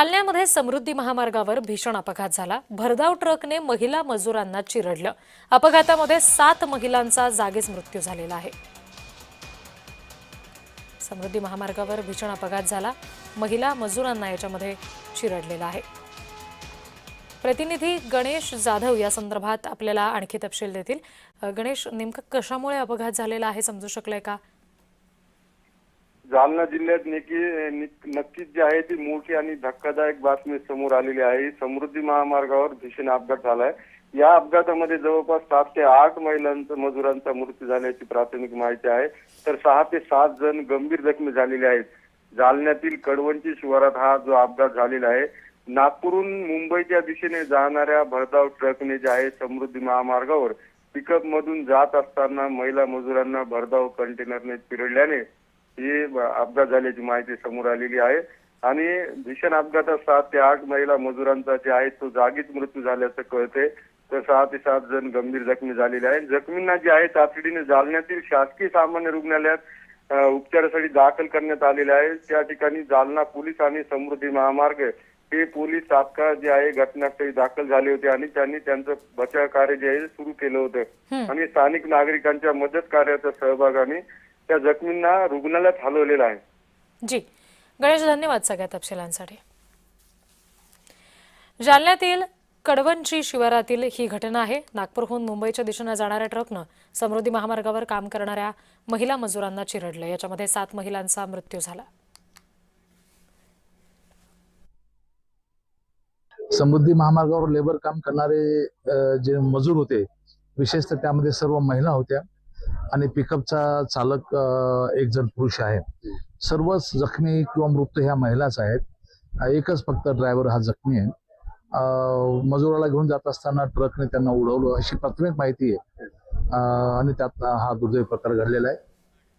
जालन्यामध्ये समृद्धी महामार्गावर भीषण अपघात झाला। भरधाव ट्रकने महिला मजुरांना चिरडलं। अपघातामध्ये 7 महिलांचा जागीच मृत्यू झालेला आहे। समृद्धी महामार्गावर भीषण अपघात झाला। महिला मजुरांना याच्यामध्ये चिरडलेला आहे। प्रतिनिधी गणेश जाधव या संदर्भात आपल्याला आणखी तपशील देतील। गणेश, नेमका कशामुळे अपघात झालेला आहे समजू शकलाय का? जालना जिल्ह्यात नक्कीच जी आहे ती मोठी आणि धक्कादायक बातमी समोर आलेली आहे। समृद्धी महामार्गावर भीषण अपघात झालाय। या अपघातामध्ये जवळपास 7 ते 8 मजुरांचा मृत्यू झाल्याची प्राथमिक माहिती आहे, तर 6 ते 7 जण गंभीर जखमी झालेले आहेत। जालन्यातील कडवंची शिवारात हा जो अपघात झालेला आहे, नागपूरहून मुंबईच्या दिशेने जाणाऱ्या भरधाव ट्रकने जे आहे समृद्धी महामार्गावर पिकअप मधून जात असताना महिला मजुरांना भरधाव कंटेनरने चिरडल्याने ही अपघात झाल्याची माहिती समोर आलेली आहे। आणि भीषण अपघातात 7 ते 8 महिला मजुरांचा जे आहे तो जागीच मृत्यू झाल्याचं कळते, तर 6 ते 7 जण गंभीर जखमी झालेले आहेत। जखमींना जे आहे तातडीने जालन्यातील शासकीय सामान्य रुग्णालयात उपचारासाठी दाखल करण्यात आलेले आहे। त्या ठिकाणी जालना पोलीस आणि समृद्धी महामार्ग हे पोलीस तात्काळ जे आहे घटनास्थळी दाखल झाले होते आणि त्यांनी त्यांचं बचाव कार्य जे आहे सुरू केलं होतं आणि स्थानिक नागरिकांच्या मदत कार्याच्या सहभागाने त्या जखमींना रुग्णालयात हलवलेलं आहे। जी गणेश, धन्यवाद सगळ्या तपशिलांसाठी। जालन्यातील कडवंची शिवारातील ही घटना आहे। नागपूरहून मुंबईच्या दिशेने जाणाऱ्या ट्रकनं समृद्धी महामार्गावर काम करणाऱ्या महिला मजुरांना चिरडलं। याच्यामध्ये 7 महिलांचा मृत्यू झाला। समृद्धी महामार्गावर लेबर काम करणारे जे मजूर होते, विशेषतः त्यामध्ये सर्व महिला होत्या आणि पिकअपचा चालक एक जण पुरुष आहे। सर्वच जखमी किंवा मृत ह्या महिलाच आहेत। एकच फक्त ड्रायव्हर हा जखमी आहे। मजुराला घेऊन जात असताना ट्रकने त्यांना उडवलं अशी प्राथमिक माहिती आहे आणि त्यात हा दुर्दैवी प्रकार घडलेला आहे।